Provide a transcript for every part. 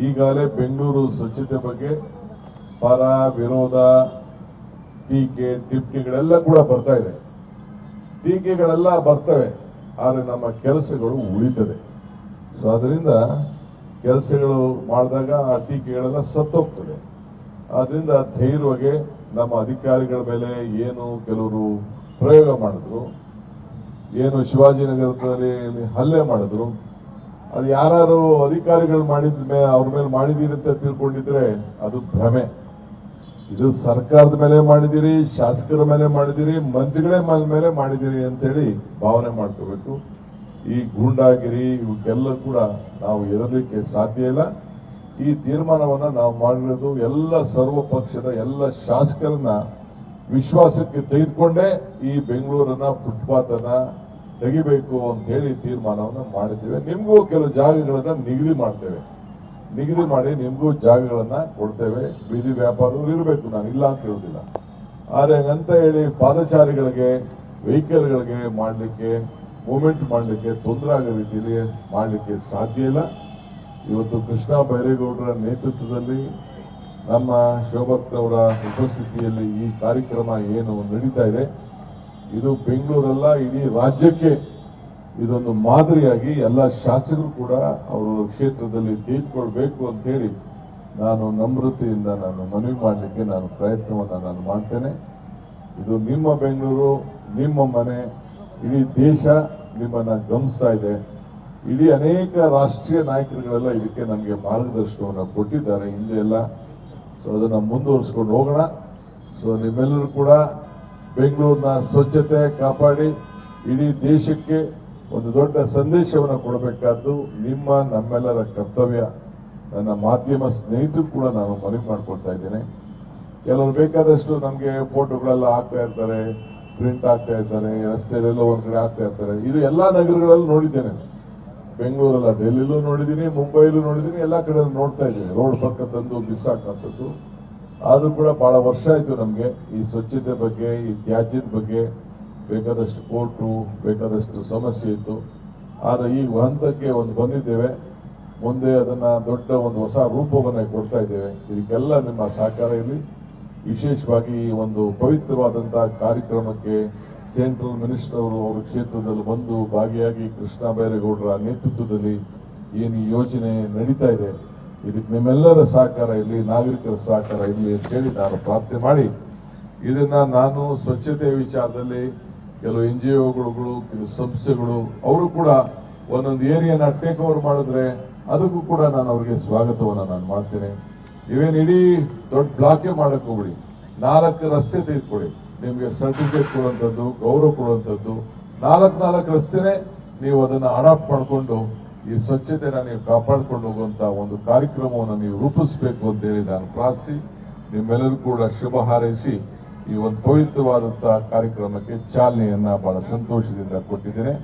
ಈಗಾಗಲೇ ಬೆಂಗಳೂರು ಸ್ವಚ್ಛತೆ ಬಗ್ಗೆ ಪರ ವಿರೋಧ ಟೀಕೆ ಟಿಪ್ಪಣಿಗಳೆಲ್ಲ ಕೂಡ ಬರ್ತಾ ಇದೆ. ಟೀಕೆಗಳೆಲ್ಲ ಬರ್ತವೆ, ಆದರೆ ನಮ್ಮ ಕೆಲಸಗಳು ಉಳಿತದೆ. ಸೊ ಅದರಿಂದ ಕೆಲಸಗಳು ಮಾಡಿದಾಗ ಆ ಟೀಕೆಗಳೆಲ್ಲ ಸತ್ತೋಗ್ತದೆ. ಆದ್ರಿಂದ ಧೈರ್ಯವಾಗಿ ನಮ್ಮ ಅಧಿಕಾರಿಗಳ ಮೇಲೆ ಏನು ಕೆಲವರು ಪ್ರಯೋಗ ಮಾಡಿದ್ರು, ಏನು ಶಿವಾಜಿನಗರದಲ್ಲಿ ಹಲ್ಲೆ ಮಾಡಿದ್ರು, ಅದು ಯಾರು ಅಧಿಕಾರಿಗಳು ಮಾಡಿದ್ಮೇಲೆ ಅವ್ರ ಮೇಲೆ ಮಾಡಿದೀರಿ ಅಂತ ತಿಳ್ಕೊಂಡಿದ್ರೆ ಅದು ಭ್ರಮೆ. ಇದು ಸರ್ಕಾರದ ಮೇಲೆ ಮಾಡಿದಿರಿ, ಶಾಸಕರ ಮೇಲೆ ಮಾಡಿದಿರಿ, ಮಂತ್ರಿಗಳ ಮೇಲೆ ಮಾಡಿದಿರಿ ಅಂತೇಳಿ ಭಾವನೆ ಮಾಡ್ಕೋಬೇಕು. ಈ ಗೂಂಡಾಗಿರಿ ಇವಕ್ಕೆಲ್ಲ ಕೂಡ ನಾವು ಎದರಲಿಕ್ಕೆ ಸಾಧ್ಯ ಇಲ್ಲ. ಈ ತೀರ್ಮಾನವನ್ನ ನಾವು ಮಾಡಿರೋದು ಎಲ್ಲ ಸರ್ವ ಪಕ್ಷದ ಎಲ್ಲ ಶಾಸಕರನ್ನ ವಿಶ್ವಾಸಕ್ಕೆ ತೆಗೆದುಕೊಂಡೇ ಈ ಬೆಂಗಳೂರನ್ನ ಫುಟ್ಪಾತ್ ಅನ್ನ ತೆಗಿಬೇಕು ಅಂತ ಹೇಳಿ ತೀರ್ಮಾನವನ್ನ ಮಾಡಿದ್ದೇವೆ. ನಿಮಗೂ ಕೆಲವು ಜಾಗಗಳನ್ನ ನಿಗದಿ ಮಾಡಿ ನಿಮಗೂ ಜಾಗಗಳನ್ನ ಕೊಡ್ತೇವೆ. ಬೀದಿ ವ್ಯಾಪಾರಗಳು ಇರಬೇಕು, ನಾನು ಇಲ್ಲ ಅಂತ ಹೇಳುದಿಲ್ಲ. ಆದ್ರೆ ಹಂಗಂತ ಹೇಳಿ ಪಾದಚಾರಿಗಳಿಗೆ ವೆಹಿಕಲ್ಗಳಿಗೆ ಮಾಡಲಿಕ್ಕೆ ಮೂವ್ಮೆಂಟ್ ಮಾಡಲಿಕ್ಕೆ ತೊಂದರೆ ಆಗೋ ರೀತಿಯಲ್ಲಿ ಮಾಡಲಿಕ್ಕೆ ಸಾಧ್ಯ ಇಲ್ಲ. ಇವತ್ತು ಕೃಷ್ಣ ಬೈರೇಗೌಡರ ನೇತೃತ್ವದಲ್ಲಿ ನಮ್ಮ ಶೋಭಕ್ರವರ ಉಪಸ್ಥಿತಿಯಲ್ಲಿ ಈ ಕಾರ್ಯಕ್ರಮ ಏನು ನಡೀತಾ ಇದೆ, ಇದು ಬೆಂಗಳೂರಲ್ಲ ಇಡೀ ರಾಜ್ಯಕ್ಕೆ ಇದೊಂದು ಮಾದರಿಯಾಗಿ ಎಲ್ಲ ಶಾಸಕರು ಕೂಡ ಅವರ ಕ್ಷೇತ್ರದಲ್ಲಿ ತೆಗೆದುಕೊಳ್ಬೇಕು ಅಂತ ಹೇಳಿ ನಾನು ನಮ್ರತೆಯಿಂದ ನಾನು ಮನವಿ ಮಾಡಲಿಕ್ಕೆ ನಾನು ಪ್ರಯತ್ನವನ್ನು ನಾನು ಮಾಡ್ತೇನೆ. ಇದು ನಿಮ್ಮ ಬೆಂಗಳೂರು, ನಿಮ್ಮ ಮನೆ, ಇಡೀ ದೇಶ ನಿಮ್ಮನ್ನ ಗಮನಿಸ್ತಾ ಇದೆ. ಇಡೀ ಅನೇಕ ರಾಷ್ಟ್ರೀಯ ನಾಯಕರುಗಳೆಲ್ಲ ಇದಕ್ಕೆ ನಮಗೆ ಮಾರ್ಗದರ್ಶನವನ್ನು ಕೊಟ್ಟಿದ್ದಾರೆ ಹಿಂದೆ ಎಲ್ಲ. ಸೊ ಅದನ್ನ ಮುಂದುವರಿಸ್ಕೊಂಡು ಹೋಗೋಣ. ಸೊ ನಿಮ್ಮೆಲ್ಲರೂ ಕೂಡ ಬೆಂಗಳೂರಿನ ಸ್ವಚ್ಛತೆ ಕಾಪಾಡಿ ಇಡೀ ದೇಶಕ್ಕೆ ಒಂದು ದೊಡ್ಡ ಸಂದೇಶವನ್ನು ಕೊಡಬೇಕಾದ್ದು ನಮ್ಮೆಲ್ಲರ ಕರ್ತವ್ಯ. ನನ್ನ ಮಾಧ್ಯಮ ಸ್ನೇಹಿತರು ಕೂಡ ನಾನು ಮನವಿ ಮಾಡ್ಕೊಳ್ತಾ ಇದ್ದೇನೆ. ಕೆಲವರು ಬೇಕಾದಷ್ಟು ನಮಗೆ ಫೋಟೋಗಳೆಲ್ಲ ಹಾಕ್ತಾ ಇರ್ತಾರೆ, ಪ್ರಿಂಟ್ ಆಗ್ತಾ ಇರ್ತಾರೆ, ರಸ್ತೆಯಲ್ಲೆಲ್ಲ ಒಂದ್ ಕಡೆ ಆಗ್ತಾ ಇರ್ತಾರೆ. ಇದು ಎಲ್ಲಾ ನಗರಗಳಲ್ಲೂ ನೋಡಿದ್ದೇನೆ. ಬೆಂಗಳೂರಲ್ಲ, ಡೆಲ್ಲಿಲೂ ನೋಡಿದ್ದೀನಿ, ಮುಂಬೈಲೂ ನೋಡಿದ್ದೀನಿ, ಎಲ್ಲಾ ಕಡೆ ನೋಡ್ತಾ ಇದ್ದೀನಿ. ರೋಡ್ ಪಕ್ಕ ತಂದು ಬಿಸಾಕಂಥದ್ದು. ಆದ್ರೂ ಕೂಡ ಬಹಳ ವರ್ಷ ಆಯ್ತು ನಮ್ಗೆ ಈ ಸ್ವಚ್ಛತೆ ಬಗ್ಗೆ, ಈ ತ್ಯಾಜ್ಯದ ಬಗ್ಗೆ ಬೇಕಾದಷ್ಟು ಕೋರ್ಟು, ಬೇಕಾದಷ್ಟು ಸಮಸ್ಯೆ ಇತ್ತು. ಆದ್ರೆ ಈ ಹಂತಕ್ಕೆ ಒಂದು ಬಂದಿದ್ದೇವೆ. ಮುಂದೆ ಅದನ್ನ ದೊಡ್ಡ ಒಂದು ಹೊಸ ರೂಪವನ್ನ ಕೊಡ್ತಾ ಇದ್ದೇವೆ. ಇದಕ್ಕೆಲ್ಲ ನಿಮ್ಮ ಸಹಕಾರ ಇರಲಿ. ವಿಶೇಷವಾಗಿ ಈ ಒಂದು ಪವಿತ್ರವಾದಂತಹ ಕಾರ್ಯಕ್ರಮಕ್ಕೆ ಸೆಂಟ್ರಲ್ ಮಿನಿಸ್ಟರ್ ಅವರು ಅವರ ಕ್ಷೇತ್ರದಲ್ಲಿ ಬಂದು ಭಾಗಿಯಾಗಿ ಕೃಷ್ಣ ಬೈರೇಗೌಡರ ನೇತೃತ್ವದಲ್ಲಿ ಏನು ಈ ಯೋಜನೆ ನಡೀತಾ ಇದೆ, ಇದಕ್ಕೆ ನಿಮ್ಮೆಲ್ಲರ ಸಹಕಾರ ಇರಲಿ, ನಾಗರಿಕರ ಸಹಕಾರ ಇರಲಿ ಅಂತ ಹೇಳಿ ನಾನು ಪ್ರಾರ್ಥನೆ ಮಾಡಿ, ಇದನ್ನ ನಾನು ಸ್ವಚ್ಛತೆ ವಿಚಾರದಲ್ಲಿ ಕೆಲವು NGOಗಳು, ಕೆಲವು ಸಂಸ್ಥೆಗಳು ಅವರು ಕೂಡ ಒಂದೊಂದು ಏರಿಯಾನ ಟೇಕ್ ಓವರ್ ಮಾಡಿದ್ರೆ ಅದಕ್ಕೂ ಕೂಡ ನಾನು ಅವರಿಗೆ ಸ್ವಾಗತವನ್ನ ನಾನು ಮಾಡ್ತೇನೆ. ನೀವೇನು ಇಡೀ ದೊಡ್ಡ ಬ್ಲಾಕೇ ಮಾಡಕ್ ಹೋಗ್ಬಿಡಿ, 4 ರಸ್ತೆ ತೆಗೆದುಕೊಳ್ಳಿ. ನಿಮ್ಗೆ ಸರ್ಟಿಫಿಕೇಟ್ ಕೊಡುವಂಥದ್ದು, ಗೌರವ ಕೊಡುವಂಥದ್ದು, 4 ರಸ್ತೆನೆ ನೀವು ಅದನ್ನ ಅಡಾಪ್ಟ್ ಮಾಡಿಕೊಂಡು ಈ ಸ್ವಚ್ಛತೆನ ನೀವು ಕಾಪಾಡಿಕೊಂಡು ಹೋಗುವಂತ ಒಂದು ಕಾರ್ಯಕ್ರಮವನ್ನು ನೀವು ರೂಪಿಸಬೇಕು ಅಂತ ಹೇಳಿ ನಾನು ಪ್ರಾರ್ಥಿಸಿ ನಿಮ್ಮೆಲ್ಲರೂ ಕೂಡ ಶುಭ ಹಾರೈಸಿ ಈ ಒಂದು ಪವಿತ್ರವಾದಂತಹ ಕಾರ್ಯಕ್ರಮಕ್ಕೆ ಚಾಲನೆಯನ್ನ ಬಹಳ ಸಂತೋಷದಿಂದ ಕೊಟ್ಟಿದ್ದೇನೆ.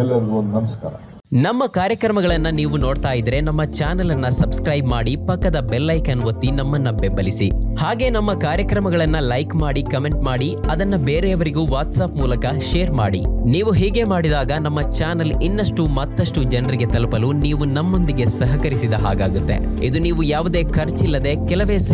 ಎಲ್ಲರಿಗೂ ಒಂದು ನಮಸ್ಕಾರ. ನಮ್ಮ ಕಾರ್ಯಕ್ರಮಗಳನ್ನ ನೀವು ನೋಡ್ತಾ ಇದ್ರೆ ನಮ್ಮ ಚಾನೆಲ್ ಅನ್ನ ಸಬ್ಸ್ಕ್ರೈಬ್ ಮಾಡಿ, ಪಕ್ಕದ ಬೆಲ್ ಐಕಾನ್ ಒತ್ತಿ ನಮ್ಮನ್ನ ಬೆಂಬಲಿಸಿ. ಹಾಗೆ ನಮ್ಮ ಕಾರ್ಯಕ್ರಮಗಳನ್ನ ಲೈಕ್ ಮಾಡಿ, ಕಮೆಂಟ್ ಮಾಡಿ, ಅದನ್ನ ಬೇರೆಯವರಿಗೂ ವಾಟ್ಸ್ಆಪ್ ಮೂಲಕ ಶೇರ್ ಮಾಡಿ. ನೀವು ಹೀಗೆ ಮಾಡಿದಾಗ ನಮ್ಮ ಚಾನೆಲ್ ಇನ್ನಷ್ಟು ಮತ್ತಷ್ಟು ಜನರಿಗೆ ತಲುಪಲು ನೀವು ನಮ್ಮೊಂದಿಗೆ ಸಹಕರಿಸಿದ ಹಾಗಾಗುತ್ತೆ. ಇದು ನೀವು ಯಾವುದೇ ಖರ್ಚಿಲ್ಲದೆ ಕೆಲವೇ